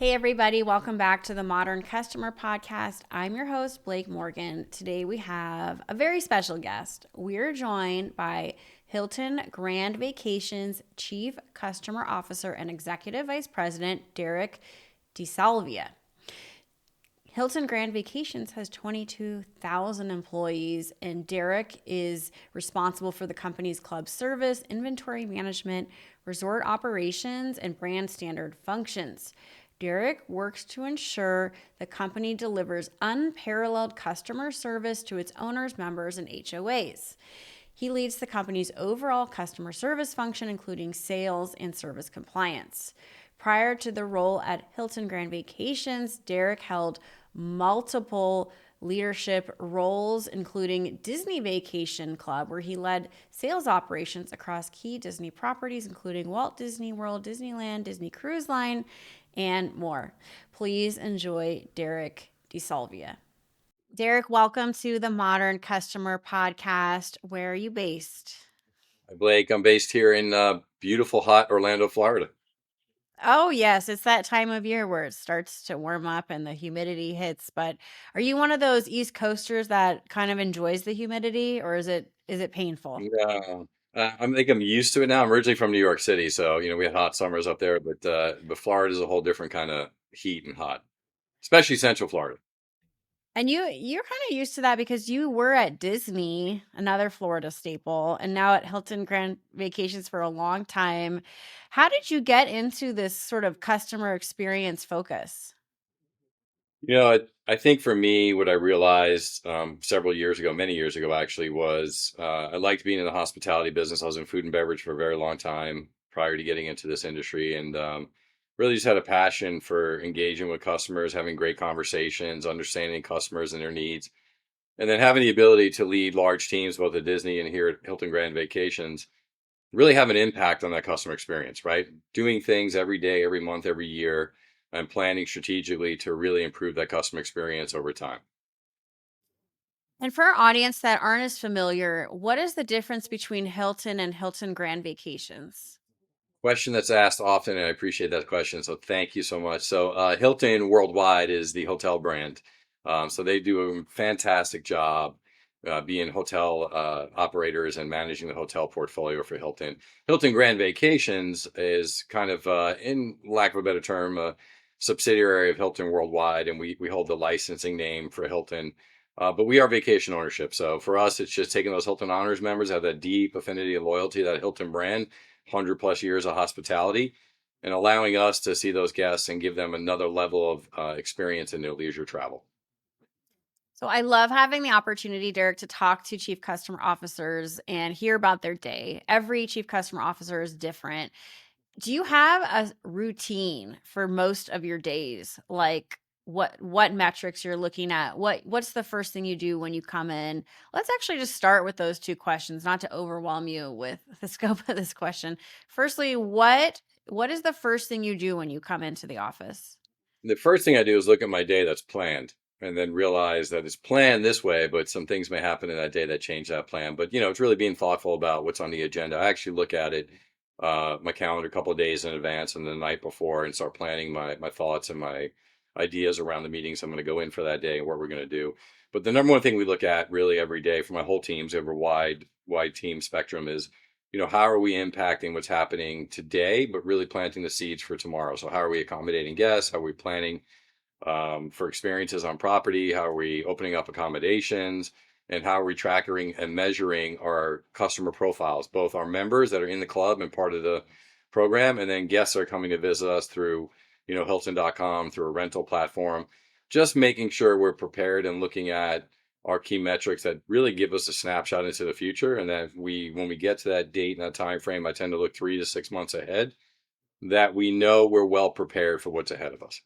Hey, everybody, welcome back to the Modern Customer Podcast. I'm your host, Blake Morgan. Today we have a very special guest. We're joined by Hilton Grand Vacations Chief Customer Officer and Executive Vice President, Derek De Salvia. Hilton Grand Vacations has 22,000 employees, and Derek is responsible for the company's club service, inventory management, resort operations, and brand standard functions. Derek works to ensure the company delivers unparalleled customer service to its owners, members, and HOAs. He leads the company's overall customer service function, including sales and service compliance. Prior to the role at Hilton Grand Vacations, Derek held multiple leadership roles, including Disney Vacation Club, where he led sales operations across key Disney properties, including Walt Disney World, Disneyland, Disney Cruise Line, and more. Please enjoy Derek De Salvia. Derek, welcome to the Modern Customer Podcast. Where are you based? Hi, Blake. I'm based here in beautiful, hot Orlando, Florida. Oh, yes, it's that time of year where it starts to warm up and the humidity hits. But are you one of those East Coasters that kind of enjoys the humidity, or is it painful? No, I think I'm used to it now. I'm originally from New York City, so we had hot summers up there, but Florida is a whole different kind of heat and hot, especially Central Florida. And you're kind of used to that because you were at Disney, another Florida staple, and now at Hilton Grand Vacations for a long time. How did you get into this sort of customer experience focus? I think for me, what I realized several years ago, many years ago actually, was I liked being in the hospitality business. I was in food and beverage for a very long time prior to getting into this industry, and really just had a passion for engaging with customers, having great conversations, understanding customers and their needs, and then having the ability to lead large teams, both at Disney and here at Hilton Grand Vacations, really have an impact on that customer experience, right? Doing things every day, every month, every year, and planning strategically to really improve that customer experience over time. And for our audience that aren't as familiar, what is the difference between Hilton and Hilton Grand Vacations? Question that's asked often, and I appreciate that question. So thank you so much. So Hilton Worldwide is the hotel brand. So they do a fantastic job being hotel operators and managing the hotel portfolio for Hilton. Hilton Grand Vacations is kind of, in lack of a better term, a subsidiary of Hilton Worldwide, and we hold the licensing name for Hilton. But we are vacation ownership. So for us, it's just taking those Hilton Honors members, have that deep affinity and loyalty, that Hilton brand, 100 plus years of hospitality, and allowing us to see those guests and give them another level of experience in their leisure travel. So I love having the opportunity, Derek, to talk to chief customer officers and hear about their day. Every chief customer officer is different. Do you have a routine for most of your days? Like what metrics you're looking at? What's the first thing you do when you come in? Let's actually just start with those two questions, not to overwhelm you with the scope of this question. Firstly, what is the first thing you do when you come into the office? The first thing I do is look at my day that's planned and then realize that it's planned this way, but some things may happen in that day that change that plan. But, it's really being thoughtful about what's on the agenda. I actually look at it, my calendar a couple of days in advance and the night before and start planning my thoughts and my ideas around the meetings I'm going to go in for that day and what we're going to do. But the number one thing we look at really every day for my whole teams over wide team spectrum is, how are we impacting what's happening today, but really planting the seeds for tomorrow? So how are we accommodating guests? How are we planning for experiences on property? How are we opening up accommodations? And how are we tracking and measuring our customer profiles, both our members that are in the club and part of the program, and then guests that are coming to visit us through, Hilton.com, through a rental platform, just making sure we're prepared and looking at our key metrics that really give us a snapshot into the future. And that when we get to that date and that time frame, I tend to look 3 to 6 months ahead, that we know we're well prepared for what's ahead of us.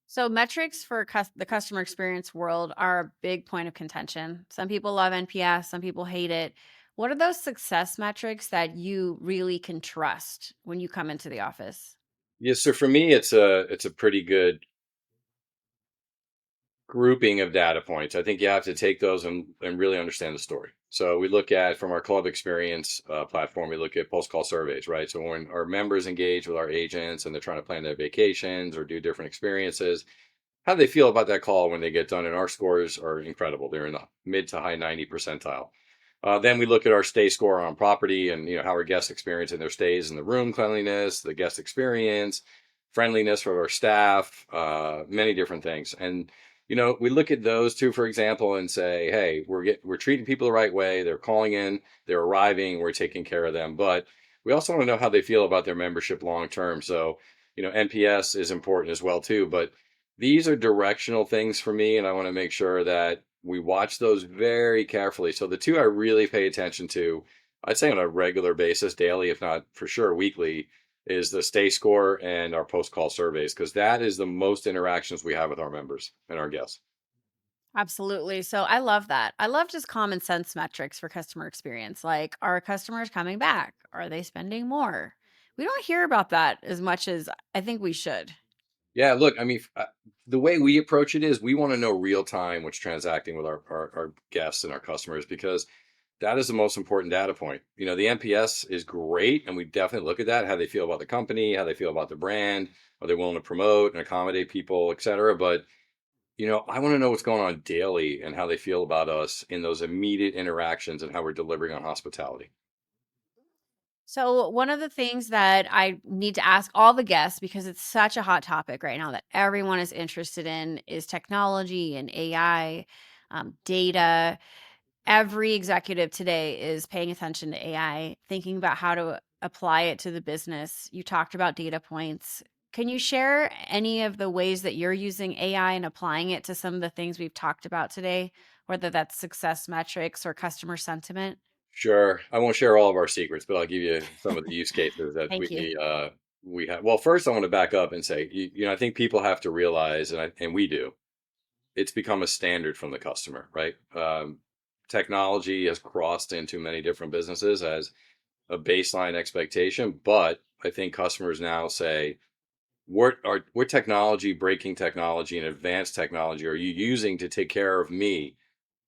So metrics for the customer experience world are a big point of contention. Some people love NPS, some people hate it. What are those success metrics that you really can trust when you come into the office? Yes, so for me, it's a pretty good grouping of data points. I think you have to take those and really understand the story. So we look at from our club experience platform, we look at post call surveys, right? So when our members engage with our agents and they're trying to plan their vacations or do different experiences, how do they feel about that call when they get done? And our scores are incredible. They're in the mid to high 90 percentile. Then we look at our stay score on property and how our guests experience in their stays in the room cleanliness, the guest experience, friendliness for our staff, many different things. And we look at those two, for example, and say, hey, we're treating people the right way. They're calling in, they're arriving, we're taking care of them. But we also want to know how they feel about their membership long term. So NPS is important as well too. But these are directional things for me, and I want to make sure that we watch those very carefully. So the two I really pay attention to, I'd say on a regular basis, daily, if not for sure weekly, is the stay score and our post call surveys, because that is the most interactions we have with our members and our guests. Absolutely. So I love that. I love just common sense metrics for customer experience. Like, are customers coming back? Are they spending more? We don't hear about that as much as I think we should. Yeah, look, I mean, the way we approach it is we want to know real time what's transacting with our guests and our customers, because that is the most important data point. The NPS is great, and we definitely look at that, how they feel about the company, how they feel about the brand, are they willing to promote and accommodate people, et cetera. But I want to know what's going on daily and how they feel about us in those immediate interactions and how we're delivering on hospitality. So, one of the things that I need to ask all the guests, because it's such a hot topic right now that everyone is interested in, is technology and AI, data. Every executive today is paying attention to AI, thinking about how to apply it to the business. You talked about data points. Can you share any of the ways that you're using AI and applying it to some of the things we've talked about today, whether that's success metrics or customer sentiment? Sure, I won't share all of our secrets, but I'll give you some of the use cases that Thank you. we have. Well, first, I want to back up and say, I think people have to realize, and we do, it's become a standard from the customer, right? Technology has crossed into many different businesses as a baseline expectation, but I think customers now say, what technology, breaking technology, and advanced technology are you using to take care of me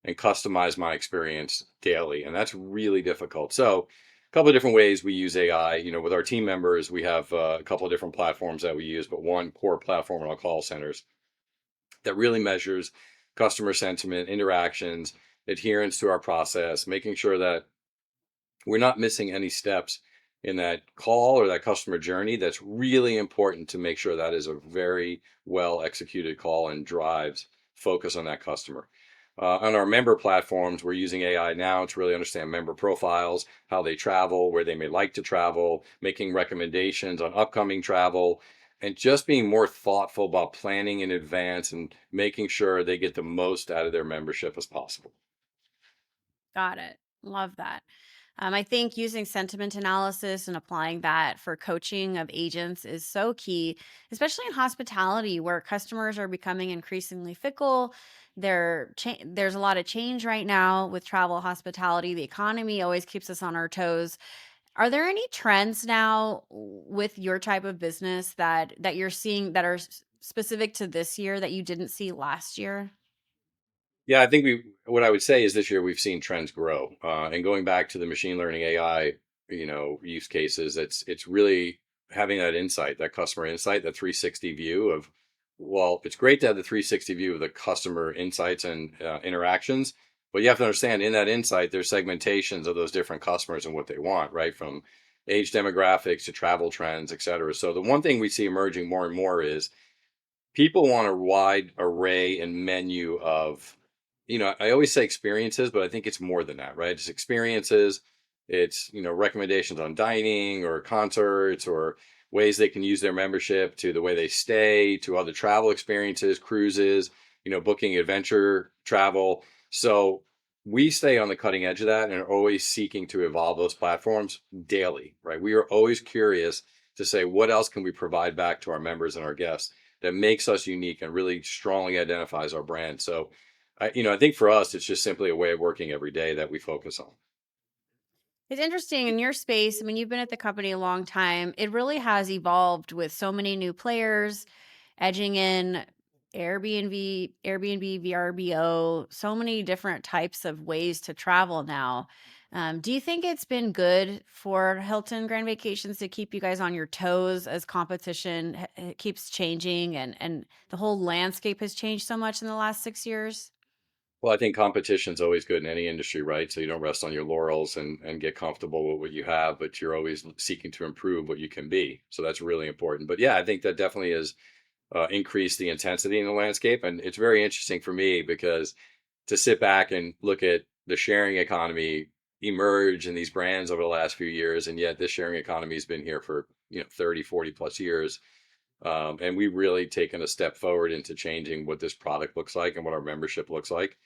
and customize my experience daily? And that's really difficult. So, a couple of different ways we use AI. With our team members, we have a couple of different platforms that we use, but one core platform in our call centers that really measures customer sentiment, interactions, adherence to our process, making sure that we're not missing any steps in that call or that customer journey. That's really important to make sure that is a very well executed call and drives focus on that customer. On our member platforms, we're using AI now to really understand member profiles, how they travel, where they may like to travel, making recommendations on upcoming travel, and just being more thoughtful about planning in advance and making sure they get the most out of their membership as possible. Got it. Love that. I think using sentiment analysis and applying that for coaching of agents is so key, especially in hospitality where customers are becoming increasingly fickle. There's a lot of change right now with travel hospitality. The economy always keeps us on our toes. Are there any trends now with your type of business that you're seeing that are specific to this year that you didn't see last year? Yeah, I think what I would say is this year we've seen trends grow. And going back to the machine learning AI, use cases, it's really having that insight, that customer insight, that 360 view of, well, it's great to have the 360 view of the customer insights and interactions, but you have to understand in that insight, there's segmentations of those different customers and what they want, right? From age demographics to travel trends, et cetera. So the one thing we see emerging more and more is people want a wide array and menu of, I always say experiences, but I think it's more than that, right? It's experiences, it's, recommendations on dining or concerts or ways they can use their membership, to the way they stay, to other travel experiences, cruises, booking adventure travel. So we stay on the cutting edge of that and are always seeking to evolve those platforms daily, right? We are always curious to say, what else can we provide back to our members and our guests that makes us unique and really strongly identifies our brand. So, I think for us, it's just simply a way of working every day that we focus on. It's interesting in your space. I mean, you've been at the company a long time. It really has evolved with so many new players edging in. Airbnb, VRBO, so many different types of ways to travel now. Do you think it's been good for Hilton Grand Vacations to keep you guys on your toes as competition keeps changing and the whole landscape has changed so much in the last 6 years? Well, I think competition's always good in any industry, right? So you don't rest on your laurels and get comfortable with what you have, but you're always seeking to improve what you can be. So that's really important. But yeah, I think that definitely has increased the intensity in the landscape, and it's very interesting for me because to sit back and look at the sharing economy emerge in these brands over the last few years, and yet this sharing economy has been here for 30, 40 plus years. And we've really taken a step forward into changing what this product looks like and what our membership looks like.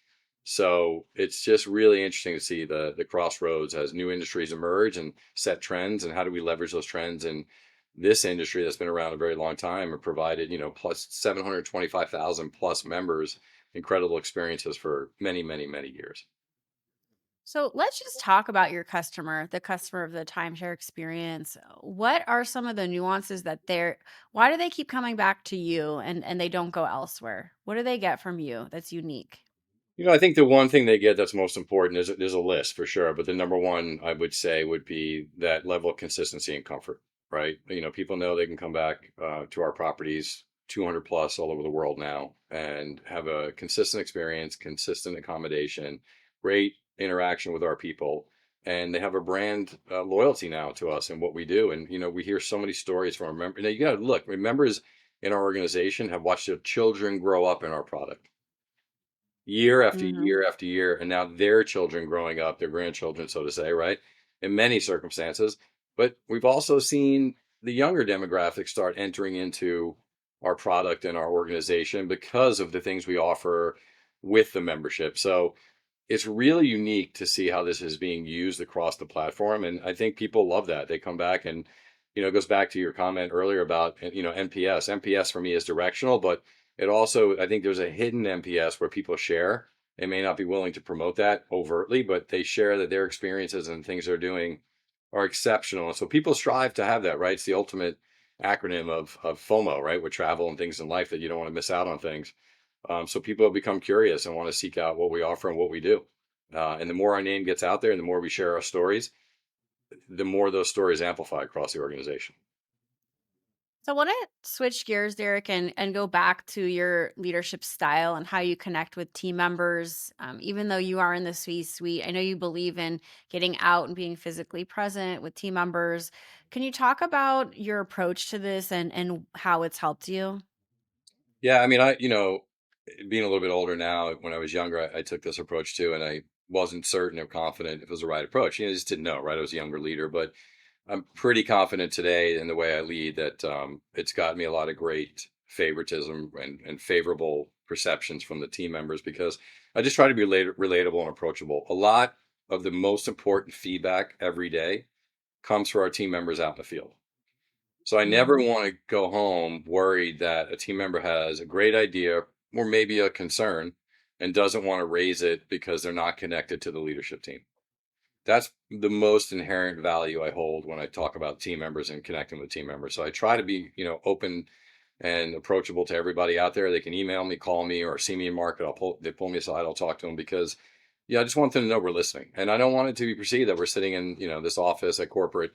So it's just really interesting to see the crossroads as new industries emerge and set trends, and how do we leverage those trends in this industry that's been around a very long time and provided, plus 725,000 plus members, incredible experiences for many, many, many years. So let's just talk about your customer, the customer of the timeshare experience. What are some of the nuances why do they keep coming back to you and they don't go elsewhere? What do they get from you that's unique? I think the one thing they get that's most important is there's a list for sure, but the number one I would say would be that level of consistency and comfort, right? People know they can come back to our properties 200 plus all over the world now and have a consistent experience, consistent accommodation, great interaction with our people, and they have a brand loyalty now to us and what we do. And we hear so many stories from our members. Now you got to look, members in our organization have watched their children grow up in our product year after Mhm. year after year, and now their children growing up, their grandchildren, so to say, right? In many circumstances. But we've also seen the younger demographics start entering into our product and our organization because of the things we offer with the membership. So it's really unique to see how this is being used across the platform. And I think people love that. They come back and, it goes back to your comment earlier about, NPS. NPS for me is directional, but it also, I think there's a hidden NPS where people share. They may not be willing to promote that overtly, but they share that their experiences and things they're doing are exceptional. And so people strive to have that, right? It's the ultimate acronym of FOMO, right? With travel and things in life, that you don't want to miss out on things. So people become curious and want to seek out what we offer and what we do. And the more our name gets out there and the more we share our stories, the more those stories amplify across the organization. So I want to switch gears, Derek, and go back to your leadership style and how you connect with team members. Even though you are in the C-suite, I know you believe in getting out and being physically present with team members. Can you talk about your approach to this and how it's helped you? Yeah, I mean, being a little bit older now, when I was younger, I took this approach too, and I wasn't certain or confident if it was the right approach. I just didn't know, right? I was a younger leader, but I'm pretty confident today in the way I lead that it's got me a lot of great favoritism and favorable perceptions from the team members because I just try to be relatable and approachable. A lot of the most important feedback every day comes from our team members out in the field. So I never Mhm. want to go home worried that a team member has a great idea or maybe a concern and doesn't want to raise it because they're not connected to the leadership team. That's the most inherent value I hold when I talk about team members and connecting with team members. So I try to be, open and approachable to everybody out there. They can email me, call me, or see me in market. They pull me aside. I'll talk to them because, I just want them to know we're listening, and I don't want it to be perceived that we're sitting in, this office at corporate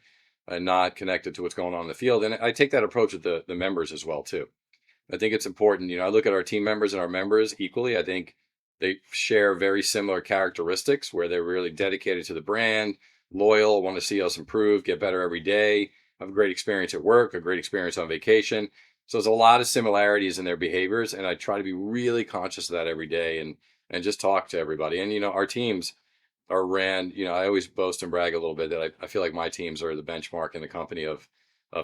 and not connected to what's going on in the field. And I take that approach with the members as well too. I think it's important. I look at our team members and our members equally. I think they share very similar characteristics where they're really dedicated to the brand, loyal, want to see us improve, get better every day, have a great experience at work, a great experience on vacation. So there's a lot of similarities in their behaviors, and I try to be really conscious of that every day and just talk to everybody. And our teams are ran. I always boast and brag a little bit that I feel like my teams are the benchmark in the company of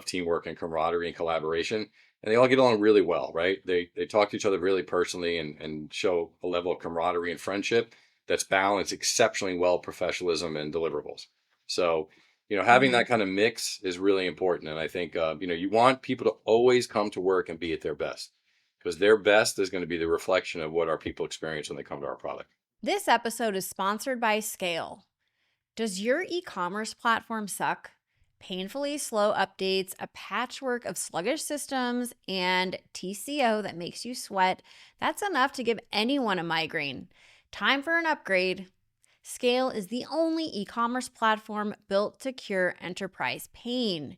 teamwork and camaraderie and collaboration, and they all get along really well, right? They talk to each other really personally and show a level of camaraderie and friendship that's balanced exceptionally well, professionalism and deliverables. So, having that Mhm. kind of mix is really important. And I think, you want people to always come to work and be at their best because their best is going to be the reflection of what our people experience when they come to our product. This episode is sponsored by Scale. Does your e-commerce platform suck? Painfully slow updates, a patchwork of sluggish systems, and TCO that makes you sweat, that's enough to give anyone a migraine. Time for an upgrade. Scale is the only e commerce platform built to cure enterprise pain.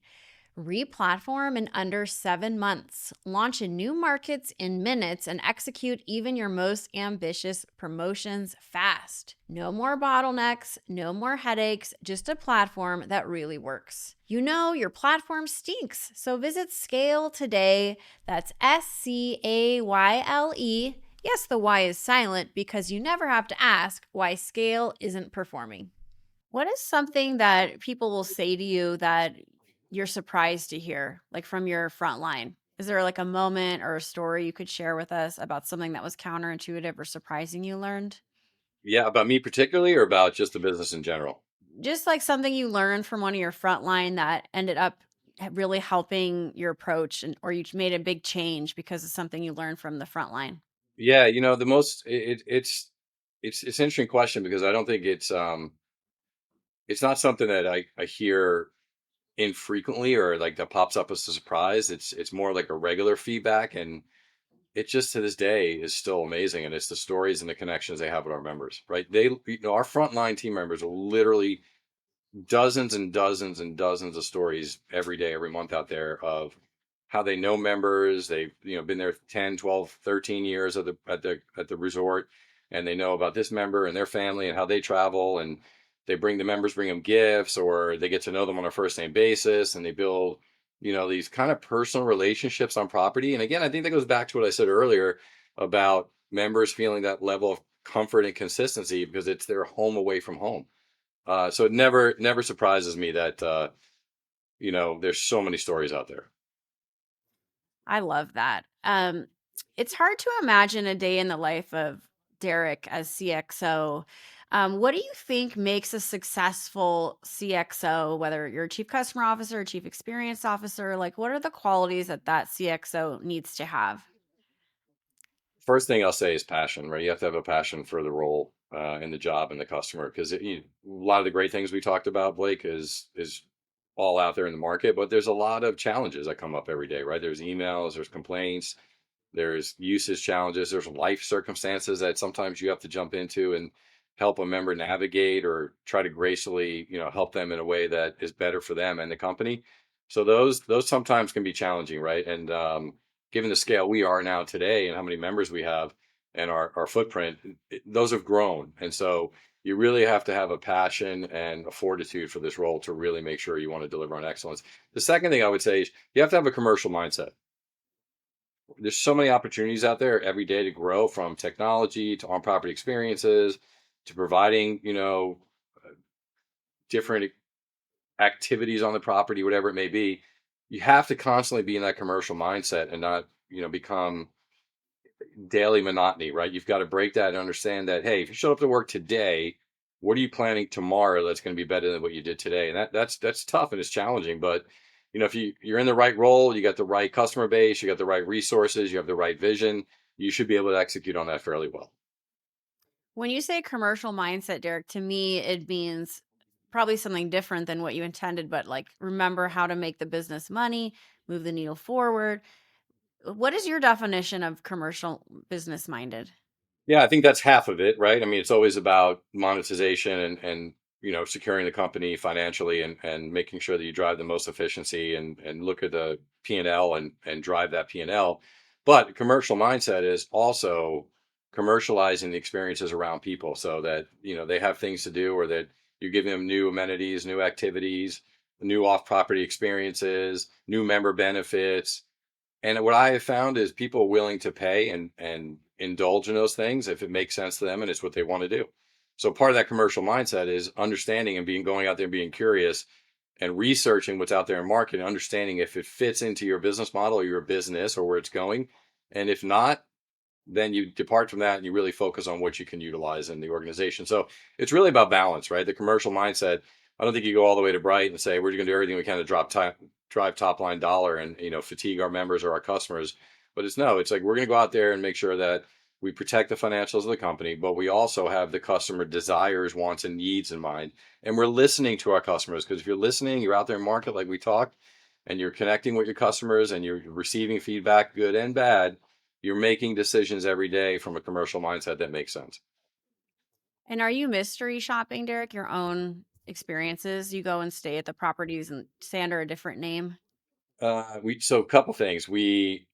Replatform in under 7 months. Launch in new markets in minutes and execute even your most ambitious promotions fast. No more bottlenecks, no more headaches, just a platform that really works. You know your platform stinks, so visit Scale today. That's SCAYLE. Yes, the Y is silent because you never have to ask why Scale isn't performing. What is something that people will say to you that you're surprised to hear, like from your front line? Is there like a moment or a story you could share with us about something that was counterintuitive or surprising you learned? Yeah, about me particularly, or about just the business in general? Just like something you learned from one of your front line that ended up really helping your approach, and or you made a big change because of something you learned from the front line. Yeah, the most it's an interesting question because I don't think it's not something that I hear infrequently or like that pops up as a surprise. It's more like a regular feedback, and it just to this day is still amazing. And it's the stories and the connections they have with our members, right? Our frontline team members are literally dozens and dozens and dozens of stories every day, every month out there of how they know members. They've, been there 10, 12, 13 years at the resort, and they know about this member and their family and how they travel, and they bring them gifts, or they get to know them on a first name basis, and they build, these kind of personal relationships on property. And again, I think that goes back to what I said earlier about members feeling that level of comfort and consistency because it's their home away from home. So it never surprises me that there's so many stories out there. I love that. It's hard to imagine a day in the life of Derek as CXO. What do you think makes a successful CXO, whether you're a chief customer officer, chief experience officer? Like, what are the qualities that CXO needs to have? First thing I'll say is passion, right? You have to have a passion for the role and the job and the customer, because a lot of the great things we talked about, Blake, is all out there in the market, but there's a lot of challenges that come up every day, right? There's emails, there's complaints, there's usage challenges, there's life circumstances that sometimes you have to jump into and help a member navigate, or try to gracefully, help them in a way that is better for them and the company. So those sometimes can be challenging, right? And given the scale we are now today and how many members we have and our footprint, those have grown. And so you really have to have a passion and a fortitude for this role to really make sure you want to deliver on excellence. The second thing I would say is you have to have a commercial mindset. There's so many opportunities out there every day to grow, from technology to on property experiences to providing, different activities on the property, whatever it may be. You have to constantly be in that commercial mindset and not, become daily monotony, right? You've got to break that and understand that, hey, if you showed up to work today, what are you planning tomorrow that's going to be better than what you did today? And that's tough and it's challenging. But if you're in the right role, you got the right customer base, you got the right resources, you have the right vision, you should be able to execute on that fairly well. When you say commercial mindset, Derek, to me, it means probably something different than what you intended, but like remember how to make the business money, move the needle forward. What is your definition of commercial business minded? Yeah, I think that's half of it, right? I mean, it's always about monetization and securing the company financially, and making sure that you drive the most efficiency, and look at the P&L and drive that P&L. But commercial mindset is also commercializing the experiences around people, so that they have things to do, or that you're giving them new amenities, new activities, new off-property experiences, new member benefits. And what I have found is people are willing to pay and indulge in those things if it makes sense to them and it's what they want to do. So part of that commercial mindset is understanding and going out there and being curious and researching what's out there in market, and understanding if it fits into your business model or your business or where it's going. And if not, then you depart from that and you really focus on what you can utilize in the organization. So it's really about balance, right? The commercial mindset. I don't think you go all the way to Bright and say we're going to do everything we can to drive top line dollar and fatigue our members or our customers. But it's no, it's like we're going to go out there and make sure that We protect the financials of the company, but we also have the customer desires, wants, and needs in mind. And we're listening to our customers, because if you're listening, you're out there in market like we talked, and you're connecting with your customers and you're receiving feedback, good and bad, you're making decisions every day from a commercial mindset that makes sense. And are you mystery shopping, Derek, your own experiences? You go and stay at the properties and stay under a different name? We so a couple things. We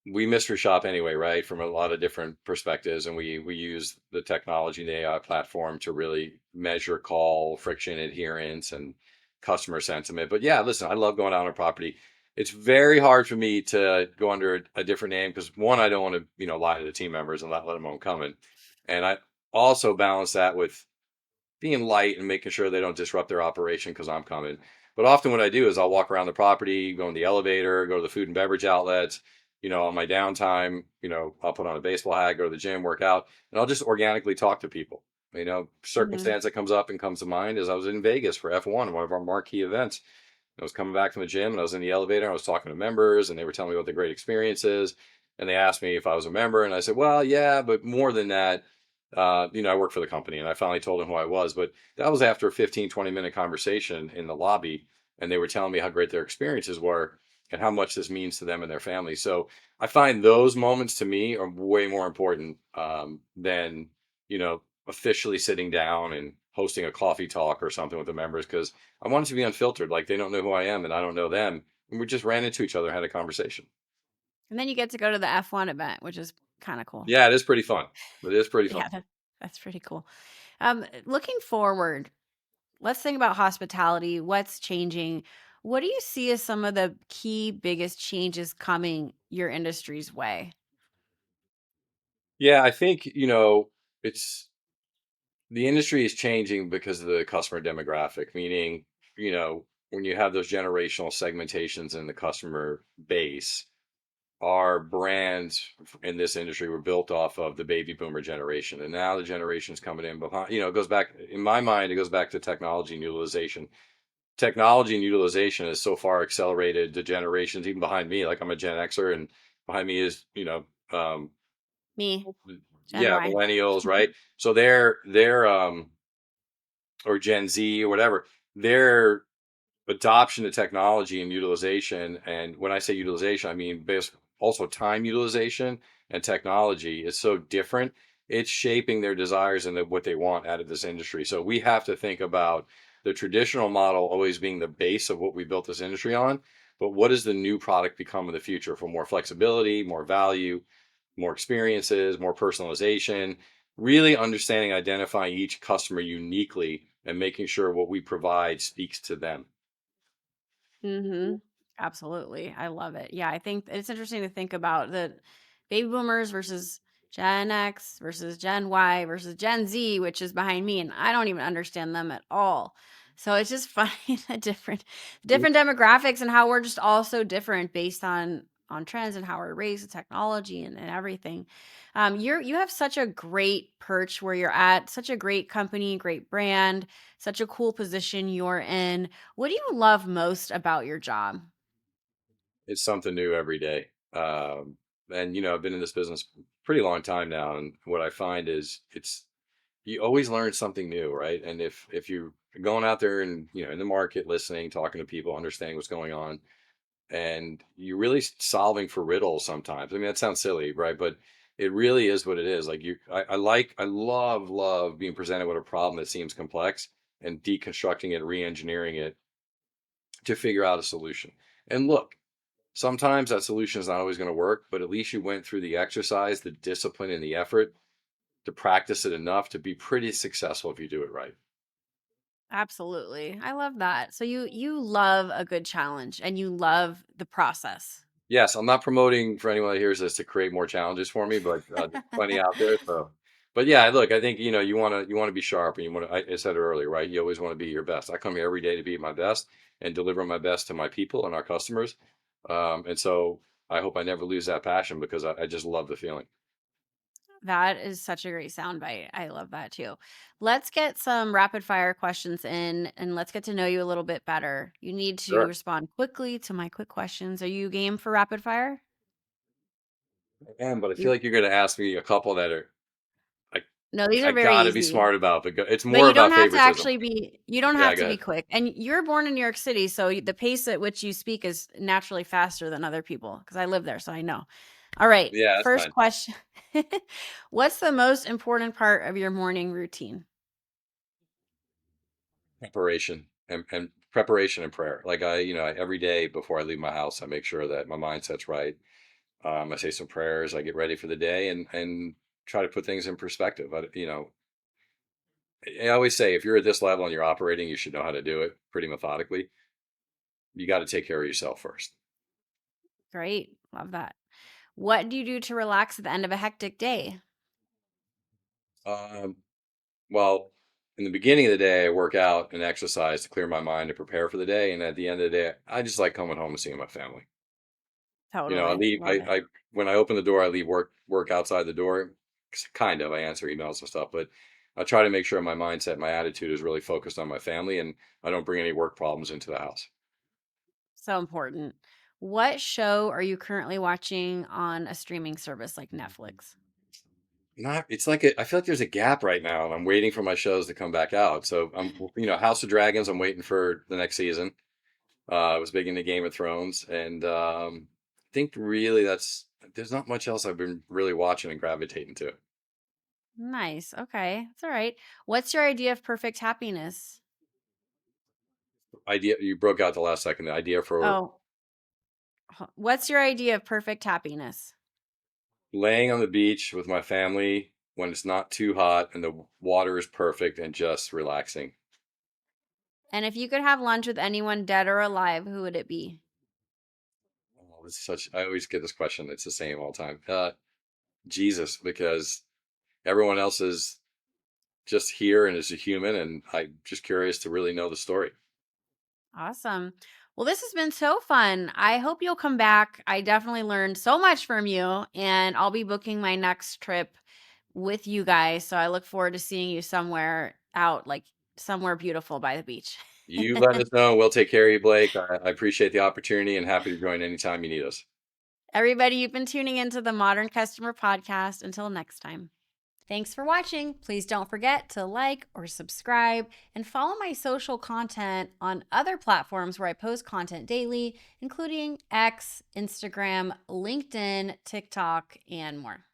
mystery shop anyway, right? From a lot of different perspectives, and we use the technology and the AI platform to really measure call friction, adherence, and customer sentiment. But yeah, listen, I love going out on a property. It's very hard for me to go under a different name because one, I don't want to, lie to the team members and not let them know I'm coming, and I also balance that with being light and making sure they don't disrupt their operation because I'm coming. But often what I do is I'll walk around the property, go in the elevator, go to the food and beverage outlets. On my downtime, I'll put on a baseball hat, go to the gym, work out, and I'll just organically talk to people. Mhm. Circumstance that comes up and comes to mind is I was in Vegas for F1, one of our marquee events. I was coming back from the gym and I was in the elevator. I was talking to members and they were telling me what the great experience is. And they asked me if I was a member. And I said, well, yeah, but more than that, I work for the company. And I finally told them who I was. But that was after a 15, 20-minute conversation in the lobby. And they were telling me how great their experiences were and how much this means to them and their family. So I find those moments to me are way more important than, officially sitting down and hosting a coffee talk or something with the members, because I want it to be unfiltered. Like they don't know who I am and I don't know them. And we just ran into each other, had a conversation. And then you get to go to the F1 event, which is kinda cool. Yeah, it is pretty fun. It is pretty fun. Yeah, that's pretty cool. Looking forward, let's think about hospitality, what's changing. What do you see as some of the key biggest changes coming your industry's way? Yeah, I think, it's the industry is changing because of the customer demographic, meaning, when you have those generational segmentations in the customer base, our brands in this industry were built off of the baby boomer generation. And now the generation's coming in behind, it goes back, in my mind, it goes back to technology and utilization. Technology and utilization has so far accelerated the generations, even behind me. Like I'm a Gen Xer, and behind me is, Me, Gen yeah, Y. millennials, right? So they're or Gen Z or whatever, their adoption of technology and utilization. And when I say utilization, I mean also time utilization and technology is so different. It's shaping their desires and what they want out of this industry. So we have to think about the traditional model always being the base of what we built this industry on. But what does the new product become in the future for more flexibility, more value, more experiences, more personalization, really understanding, identifying each customer uniquely and making sure what we provide speaks to them. Mhm. Absolutely. I love it. Yeah, I think it's interesting to think about the baby boomers versus Gen X versus Gen Y versus Gen Z, which is behind me, and I don't even understand them at all. So it's just funny the different demographics and how we're just all so different based on trends and how we're raised with technology and everything. You have such a great perch where you're at, such a great company, great brand, such a cool position you're in. What do you love most about your job? It's something new every day. And I've been in this business pretty long time now, and what I find is it's you always learn something new, right? And if you're going out there and in the market, listening, talking to people, understanding what's going on, and you're really solving for riddles sometimes. I mean, that sounds silly, right? But it really is what it is. Like I love being presented with a problem that seems complex and deconstructing it, re-engineering it to figure out a solution. And look, sometimes that solution is not always going to work, but at least you went through the exercise, the discipline, and the effort to practice it enough to be pretty successful if you do it right. Absolutely. I love that. So you love a good challenge and you love the process. Yes, I'm not promoting for anyone that hears this to create more challenges for me, but there's plenty out there. So, but yeah, look, I think you want to be sharp, and you want to. I said it earlier, right? You always want to be your best. I come here every day to be my best and deliver my best to my people and our customers. And so I hope I never lose that passion because I just love the feeling. That is such a great soundbite. I love that too. Let's get some rapid fire questions in and let's get to know you a little bit better. You need to Sure. respond quickly to my quick questions. Are you game for rapid fire? But I feel You like you're going to ask me a couple that are I No, these are I very got to be easy. smart about, but it's But more you don't about have to favoritism. actually be you don't Yeah, have go to be ahead. quick. And you're born in New York City, so the pace at which you speak is naturally faster than other people because I live there, so I know. All right, Yeah, that's first fine. question. What's the most important part of your morning routine? Preparation and prayer. Like every day before I leave my house, I make sure that my mindset's right. I say some prayers. I get ready for the day and try to put things in perspective. I always say if you're at this level and you're operating, you should know how to do it pretty methodically. You got to take care of yourself first. Great. Love that. What do you do to relax at the end of a hectic day? Um, well, in the beginning of the day, I work out and exercise to clear my mind to prepare for the day. And at the end of the day, I just like coming home and seeing my family. I Totally. leave. Love it. I when I open the door, I leave work outside the door. Kind of. I answer emails and stuff, but I try to make sure my mindset, my attitude is really focused on my family, and I don't bring any work problems into the house. So important. What show are you currently watching on a streaming service like Netflix? Not. It's like I feel like there's a gap right now, and I'm waiting for my shows to come back out. So House of Dragons. I'm waiting for the next season. I was big into Game of Thrones, and I think really there's not much else I've been really watching and gravitating to. Nice. Okay. That's all right. What's your idea of perfect happiness? Idea you broke out the last second. The idea for Oh, what's your idea of perfect happiness? laying on the beach with my family when it's not too hot and the water is perfect and just relaxing. And if you could have lunch with anyone dead or alive, who would it be? Oh, it's such. I always get this question. It's the same all the time. Jesus, because everyone else is just here and is a human, and I'm just curious to really know the story. Awesome. Well, this has been so fun. I hope you'll come back. I definitely learned so much from you, and I'll be booking my next trip with you guys. So I look forward to seeing you somewhere out, like somewhere beautiful by the beach. You let us know. We'll take care of you, Blake. I appreciate the opportunity and happy to join anytime you need us. Everybody, you've been tuning into the Modern Customer Podcast. Until next time. Thanks for watching. Please don't forget to like or subscribe and follow my social content on other platforms where I post content daily, including X, Instagram, LinkedIn, TikTok, and more.